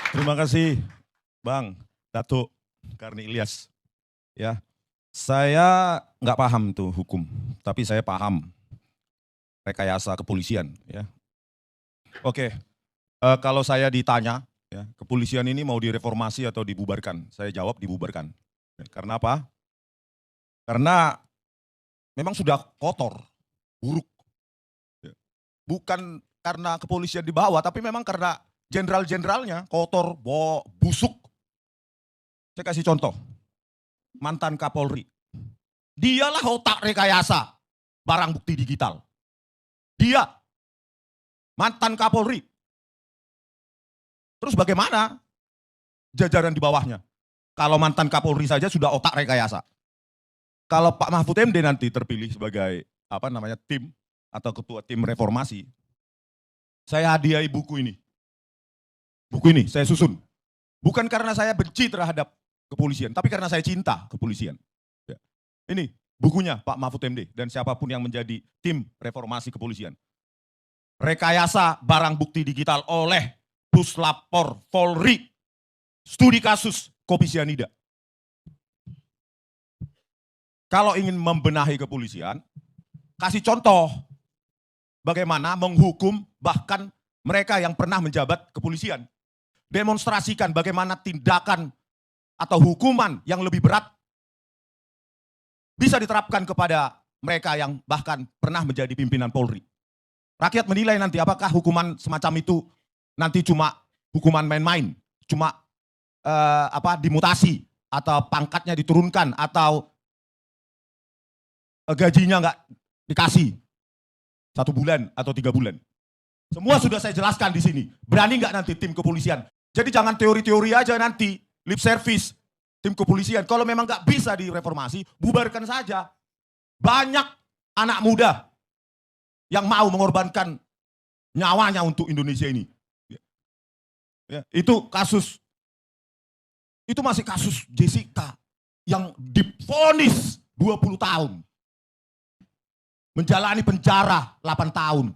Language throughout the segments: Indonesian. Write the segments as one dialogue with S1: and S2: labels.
S1: Terima kasih, Bang Datuk Karni Ilyas. Ya, saya nggak paham tuh hukum, tapi saya paham rekayasa kepolisian. Ya, oke. Kalau saya ditanya, ya, kepolisian ini mau direformasi atau dibubarkan? Saya jawab dibubarkan. Ya, karena apa? Karena memang sudah kotor, buruk. Ya. Bukan karena kepolisian di bawah, tapi memang karena jenderal-jenderalnya kotor, busuk. Saya kasih contoh, mantan Kapolri. Dialah otak rekayasa barang bukti digital. Dia, mantan Kapolri. Terus bagaimana jajaran di bawahnya? Kalau mantan Kapolri saja sudah otak rekayasa. Kalau Pak Mahfud MD nanti terpilih sebagai tim atau ketua tim reformasi, saya hadiahi buku ini. Buku ini saya susun. Bukan karena saya benci terhadap kepolisian, tapi karena saya cinta kepolisian. Ya. Ini bukunya Pak Mahfud MD dan siapapun yang menjadi tim reformasi kepolisian. Rekayasa barang bukti digital oleh Puslapor Polri. Studi kasus kopi sianida. Kalau ingin membenahi kepolisian, kasih contoh bagaimana menghukum bahkan mereka yang pernah menjabat kepolisian. Demonstrasikan bagaimana tindakan atau hukuman yang lebih berat bisa diterapkan kepada mereka yang bahkan pernah menjadi pimpinan Polri. Rakyat menilai nanti apakah hukuman semacam itu nanti cuma hukuman main-main, cuma dimutasi atau pangkatnya diturunkan atau gajinya nggak dikasih 1 bulan atau 3 bulan. Semua sudah saya jelaskan di sini. Berani nggak nanti tim kepolisian? Jadi jangan teori-teori aja nanti, lip service tim kepolisian. Kalau memang nggak bisa direformasi, bubarkan saja. Banyak anak muda yang mau mengorbankan nyawanya untuk Indonesia ini. Ya, itu masih kasus Jessica yang divonis 20 tahun. Menjalani penjara 8 tahun.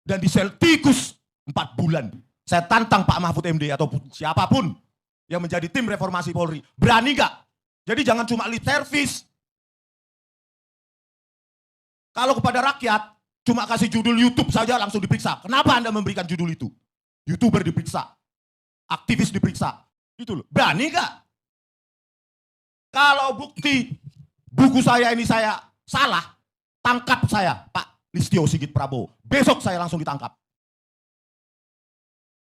S1: Dan di sel tikus 4 bulan. Saya tantang Pak Mahfud MD atau siapapun yang menjadi tim reformasi Polri. Berani nggak? Jadi jangan cuma lip service. Kalau kepada rakyat, cuma kasih judul YouTube saja langsung diperiksa. Kenapa Anda memberikan judul itu? YouTuber diperiksa. Aktivis diperiksa. Itu loh. Berani nggak? Kalau bukti buku saya ini saya salah, tangkap saya, Pak Listio Sigit Prabowo. Besok saya langsung ditangkap.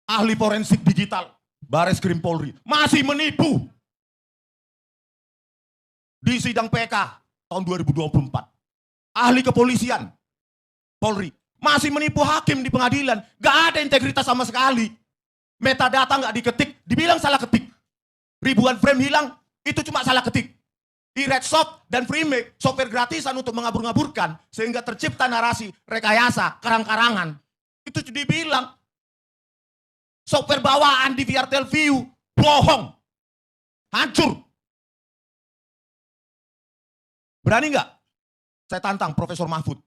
S1: Ahli forensik digital, Bareskrim Polri, masih menipu. Di sidang PK tahun 2024. Ahli kepolisian, Polri, masih menipu hakim di pengadilan. Gak ada integritas sama sekali. Metadata gak diketik, dibilang salah ketik. Ribuan frame hilang, itu cuma salah ketik. Di Redsoft dan Freemake, software gratisan untuk mengabur-ngaburkan, sehingga tercipta narasi rekayasa, karang-karangan. Itu dibilang, software bawaan di VRTL View, bohong, hancur. Berani nggak? Saya tantang Profesor Mahfud.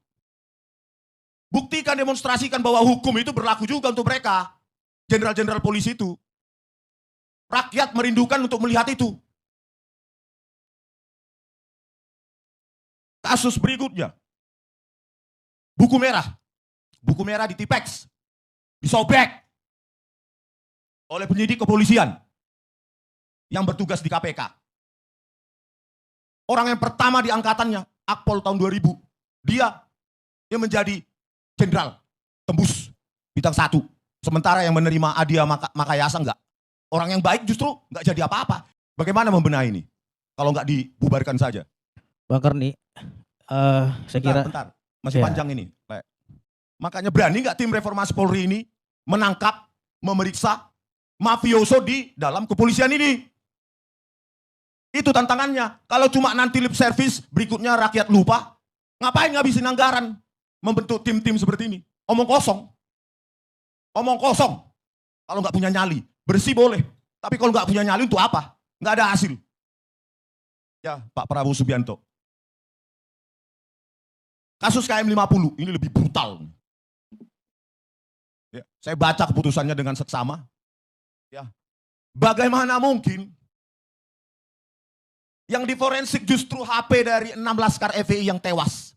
S1: Buktikan, demonstrasikan bahwa hukum itu berlaku juga untuk mereka. Jenderal-jenderal polisi itu. Rakyat merindukan untuk melihat itu. Kasus berikutnya. Buku merah. Buku merah di Tipex. Disobek oleh penyidik kepolisian yang bertugas di KPK. Orang yang pertama di angkatannya, Akpol tahun 2000. Dia yang menjadi jenderal, tembus bintang 1. Sementara yang menerima hadiah Makayasa enggak. Orang yang baik justru enggak jadi apa-apa. Bagaimana membenahi ini? Kalau enggak dibubarkan saja.
S2: Bang Karni, saya kira...
S1: Bentar, masih panjang ini. Makanya berani enggak tim reformasi Polri ini menangkap, memeriksa mafioso di dalam kepolisian ini? Itu tantangannya. Kalau cuma nanti lip service, berikutnya rakyat lupa, ngapain ngabisin anggaran membentuk tim-tim seperti ini? Omong kosong. Omong kosong. Kalau nggak punya nyali, bersih boleh. Tapi kalau nggak punya nyali untuk apa? Nggak ada hasil. Ya, Pak Prabowo Subianto. Kasus KM 50 ini lebih brutal. Ya, saya baca keputusannya dengan seksama. Ya. Bagaimana mungkin yang diforensik justru HP dari 6 laskar FPI yang tewas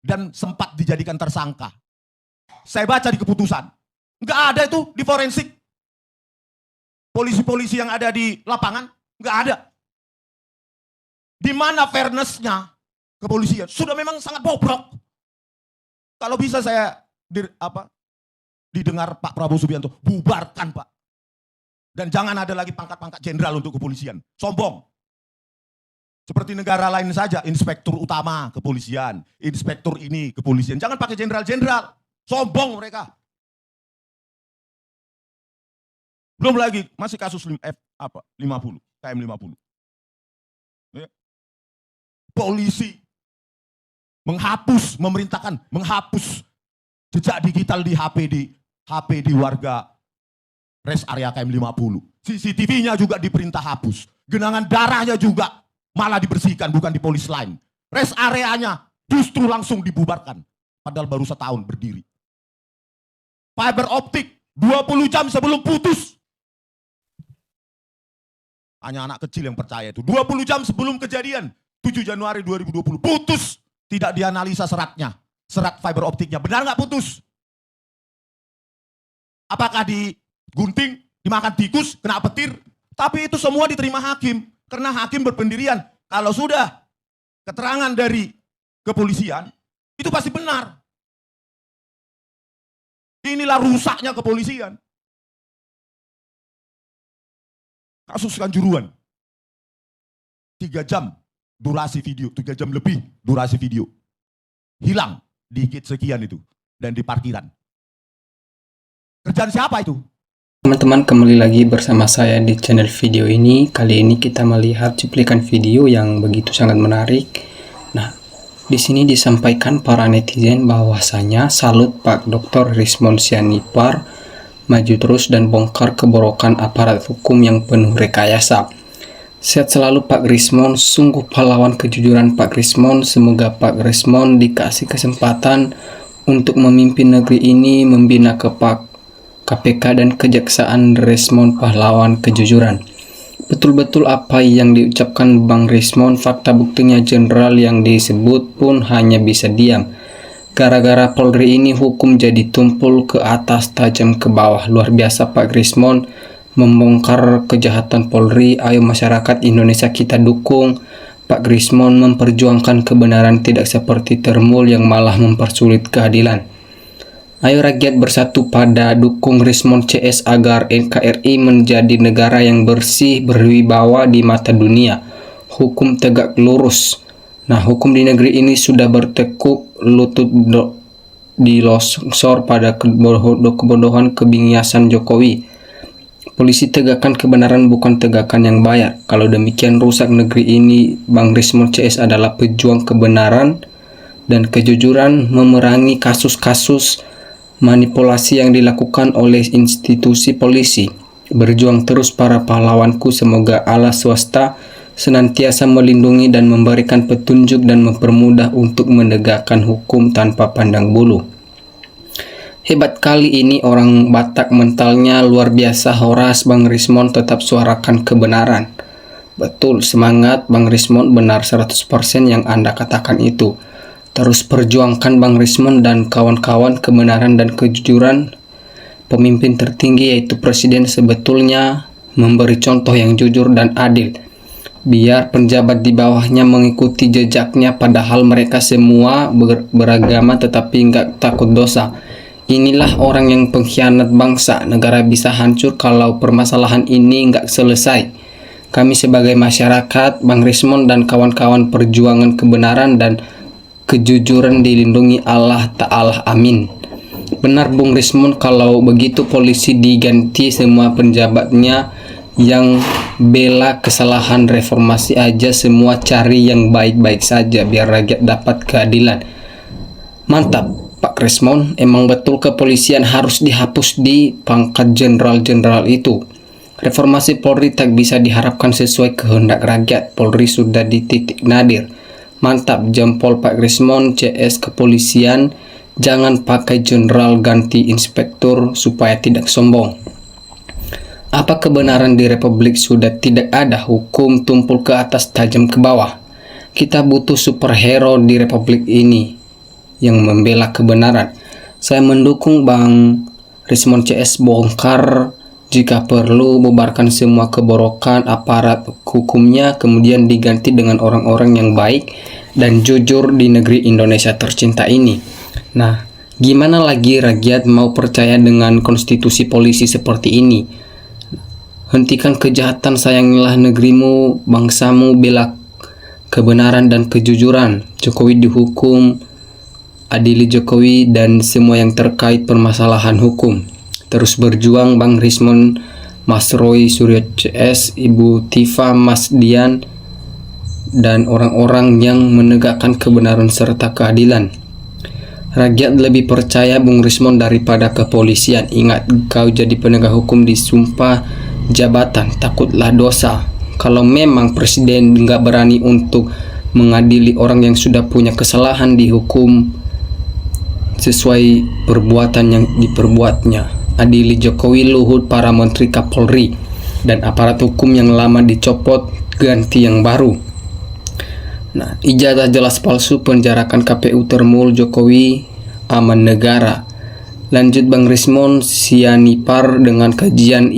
S1: dan sempat dijadikan tersangka. Saya baca di keputusan, nggak ada itu di forensik. Polisi-polisi yang ada di lapangan, nggak ada. Di mana fairness-nya kepolisian? Sudah memang sangat bobrok. Kalau bisa saya didengar Pak Prabowo Subianto, bubarkan Pak. Dan jangan ada lagi pangkat-pangkat jenderal untuk kepolisian. Sombong. Seperti negara lain saja, inspektur utama kepolisian, inspektur ini kepolisian. Jangan pakai jenderal-jenderal. Sombong mereka. Belum lagi, masih kasus 50, KM 50. Ya. Polisi memerintahkan menghapus jejak digital di HP di warga rest area KM 50. CCTV-nya juga diperintah hapus. Genangan darahnya juga malah dibersihkan, bukan di polis lain. Rest areanya justru langsung dibubarkan. Padahal baru setahun berdiri. Fiber optik 20 jam sebelum putus. Hanya anak kecil yang percaya itu. 20 jam sebelum kejadian 7 Januari 2020 putus. Tidak dianalisa seratnya. Serat fiber optiknya. Benar nggak putus? Apakah digunting, dimakan tikus, kena petir? Tapi itu semua diterima hakim. Karena hakim berpendirian, kalau sudah keterangan dari kepolisian, itu pasti benar. Inilah rusaknya kepolisian. Kasus Kanjuruhan. 3 jam durasi video, 3 jam lebih durasi video. Hilang di gate sekian itu. Dan di parkiran. Kerjaan siapa itu?
S3: Teman-teman, kembali lagi bersama saya di channel video ini. Kali ini kita melihat cuplikan video yang begitu sangat menarik. Nah, di sini disampaikan para netizen bahwasanya salut Pak Dr. Rismond Sianipar, maju terus dan bongkar keborokan aparat hukum yang penuh rekayasa. Sehat selalu Pak Rismond, sungguh pahlawan kejujuran Pak Rismond. Semoga Pak Rismond dikasih kesempatan untuk memimpin negeri ini, membina KPK dan Kejaksaan. Rismond pahlawan kejujuran. Betul-betul apa yang diucapkan Bang Rismond, fakta buktinya jenderal yang disebut pun hanya bisa diam. Gara-gara Polri ini hukum jadi tumpul ke atas, tajam ke bawah. Luar biasa Pak Rismond membongkar kejahatan Polri. Ayo masyarakat Indonesia kita dukung Pak Rismond memperjuangkan kebenaran, tidak seperti Termul yang malah mempersulit keadilan. Ayo rakyat bersatu pada dukung Rismond CS agar NKRI menjadi negara yang bersih, berwibawa di mata dunia. Hukum tegak lurus. Nah, hukum di negeri ini sudah bertekuk lutut dilosor pada kebodohan kebingasan Jokowi. Polisi tegakkan kebenaran, bukan tegakkan yang bayar. Kalau demikian rusak negeri ini. Bang Rismond CS adalah pejuang kebenaran dan kejujuran, memerangi kasus-kasus manipulasi yang dilakukan oleh institusi polisi. Berjuang terus para pahlawanku, semoga Allah swasta senantiasa melindungi dan memberikan petunjuk dan mempermudah untuk menegakkan hukum tanpa pandang bulu. Hebat kali ini orang Batak, mentalnya luar biasa. Horas Bang Rismond, tetap suarakan kebenaran. Betul, semangat Bang Rismond, benar 100% yang Anda katakan itu. Terus perjuangkan Bang Rismond dan kawan-kawan kebenaran dan kejujuran. Pemimpin tertinggi yaitu Presiden sebetulnya memberi contoh yang jujur dan adil. Biar penjabat di bawahnya mengikuti jejaknya, padahal mereka semua beragama tetapi nggak takut dosa. Inilah orang yang pengkhianat bangsa. Negara bisa hancur kalau permasalahan ini nggak selesai. Kami sebagai masyarakat, Bang Rismond dan kawan-kawan perjuangan kebenaran dan kejujuran dilindungi Allah Ta'ala. Amin. Benar Bung Rismond, kalau begitu polisi diganti semua penjabatnya, yang bela kesalahan reformasi aja semua cari yang baik-baik saja biar rakyat dapat keadilan. Mantap Pak Rismond, emang betul kepolisian harus dihapus di pangkat jenderal-jenderal itu. Reformasi Polri tak bisa diharapkan sesuai kehendak rakyat. Polri sudah di titik nadir. Mantap, jempol Pak Rismond CS kepolisian. Jangan pakai jenderal, ganti inspektur supaya tidak sombong. Apa kebenaran di Republik sudah tidak ada, hukum tumpul ke atas, tajam ke bawah? Kita butuh superhero di Republik ini yang membela kebenaran. Saya mendukung Bang Rismon CS bongkar, jika perlu bubarkan semua keborokan aparat hukumnya, kemudian diganti dengan orang-orang yang baik dan jujur di negeri Indonesia tercinta ini. Nah, gimana lagi rakyat mau percaya dengan konstitusi polisi seperti ini? Hentikan kejahatan, sayangilah negerimu, bangsamu, bela kebenaran dan kejujuran. Jokowi dihukum, adili Jokowi dan semua yang terkait permasalahan hukum. Terus berjuang Bang Rismon, Mas Roy, Surya CS, Ibu Tifa, Mas Dian, dan orang-orang yang menegakkan kebenaran serta keadilan. Rakyat lebih percaya Bung Rismon daripada kepolisian. Ingat, kau jadi penegak hukum disumpah jabatan, takutlah dosa. Kalau memang presiden nggak berani untuk mengadili orang yang sudah punya kesalahan, dihukum sesuai perbuatan yang diperbuatnya. Adili Jokowi, Luhut, para menteri, Kapolri, dan aparat hukum yang lama dicopot, ganti yang baru. Nah, ijazah jelas palsu, penjarakan KPU termul, Jokowi aman negara. Lanjut Bang Rismon, sianipar dengan kajian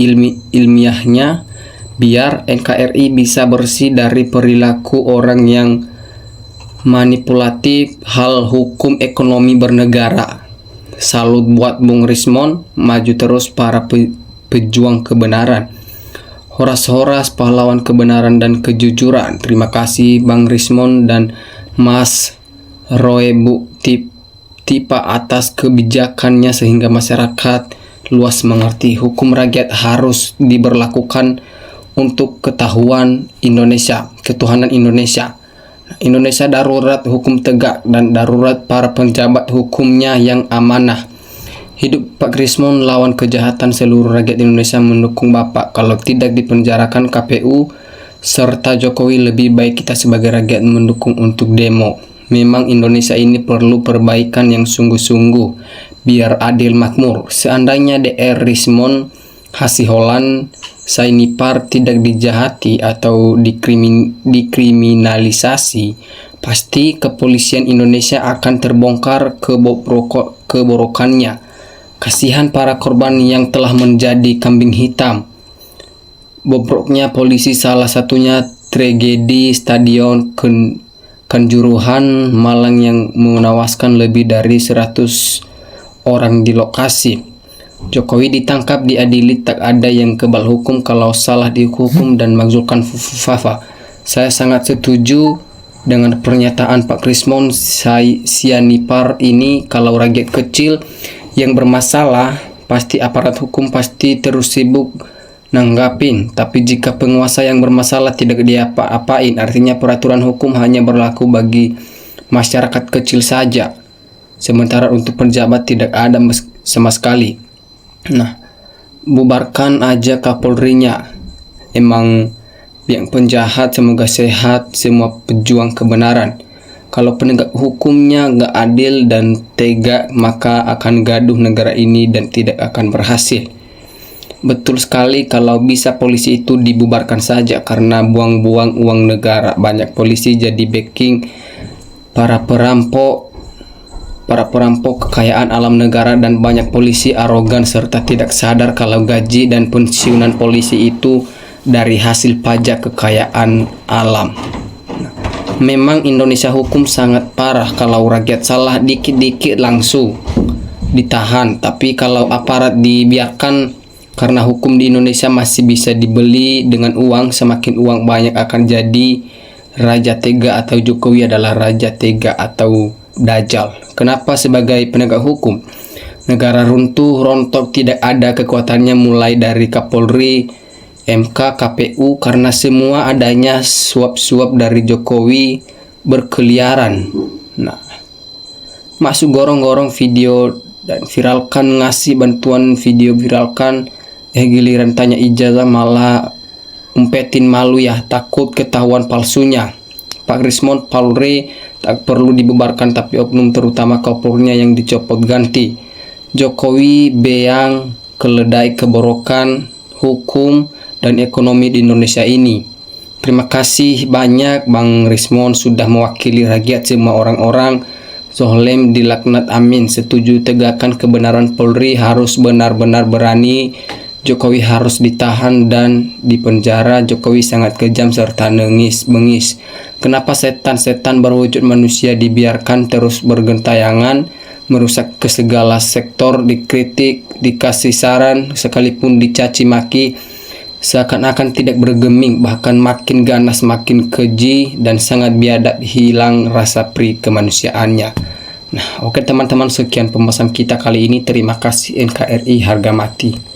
S3: ilmiahnya, biar NKRI bisa bersih dari perilaku orang yang manipulatif hal hukum ekonomi bernegara. Salut buat Bung Rismon, maju terus para pejuang kebenaran. Horas-horas pahlawan kebenaran dan kejujuran. Terima kasih Bang Rismon dan Mas Roy Bu Tipa atas kebijakannya sehingga masyarakat luas mengerti hukum rakyat harus diberlakukan untuk ketahuan Indonesia, ketuhanan Indonesia. Indonesia darurat hukum tegak dan darurat para penjabat hukumnya yang amanah. Hidup Pak Rismon, lawan kejahatan, seluruh rakyat Indonesia mendukung Bapak. Kalau tidak dipenjarakan KPU serta Jokowi, lebih baik kita sebagai rakyat mendukung untuk demo. Memang Indonesia ini perlu perbaikan yang sungguh-sungguh biar adil makmur. Seandainya DR Rismon Hasiholan Sainipar tidak dijahati atau dikriminalisasi, pasti kepolisian Indonesia akan terbongkar keborokannya. Kasihan para korban yang telah menjadi kambing hitam. Bobroknya polisi salah satunya tragedi Stadion Kanjuruhan Malang yang menewaskan lebih dari 100 orang di lokasi. Jokowi ditangkap, diadili, tak ada yang kebal hukum, kalau salah dihukum dan makzulkan Fafa. Saya sangat setuju dengan pernyataan Pak Rismon sianipar ini. Kalau rakyat kecil yang bermasalah, pasti aparat hukum pasti terus sibuk nanggapin. Tapi jika penguasa yang bermasalah tidak diapa-apain, artinya peraturan hukum hanya berlaku bagi masyarakat kecil saja, sementara untuk pejabat tidak ada sama sekali. Nah, bubarkan aja Kapolrinya. Emang yang penjahat, semoga sehat semua pejuang kebenaran. Kalau penegak hukumnya nggak adil dan tega, maka akan gaduh negara ini dan tidak akan berhasil. Betul sekali, kalau bisa polisi itu dibubarkan saja karena buang-buang uang negara. Banyak polisi jadi backing para perampok kekayaan alam negara, dan banyak polisi arogan serta tidak sadar kalau gaji dan pensiunan polisi itu dari hasil pajak kekayaan alam. Memang Indonesia hukum sangat parah, kalau rakyat salah dikit-dikit langsung ditahan. Tapi kalau aparat dibiarkan, karena hukum di Indonesia masih bisa dibeli dengan uang, semakin uang banyak akan jadi raja tega, atau Jokowi adalah raja tega atau dajjal. Kenapa sebagai penegak hukum negara runtuh, rontok, tidak ada kekuatannya, mulai dari Kapolri, MK, KPU, karena semua adanya suap-suap dari Jokowi berkeliaran. Nah, masuk gorong-gorong video dan viralkan, ngasih bantuan video viralkan, giliran tanya ijazah malah umpetin, malu ya, takut ketahuan palsunya. Pak Rismon, Polri tak perlu dibubarkan, tapi oknum terutama Kapolrinya yang dicopot ganti. Jokowi beang, keledai keborokan, hukum, dan ekonomi di Indonesia ini. Terima kasih banyak Bang Rismon sudah mewakili rakyat semua orang-orang. Zolim dilaknat amin. Setuju tegakkan kebenaran, Polri harus benar-benar berani. Jokowi harus ditahan dan dipenjara. Jokowi sangat kejam serta bengis. Kenapa setan-setan berwujud manusia dibiarkan terus bergentayangan, merusak ke segala sektor, dikritik, dikasih saran, sekalipun dicaci maki, seakan-akan tidak bergeming, bahkan makin ganas, makin keji, dan sangat biadab, hilang rasa pri kemanusiaannya. Nah, oke teman-teman, sekian pembahasan kita kali ini. Terima kasih. NKRI harga mati.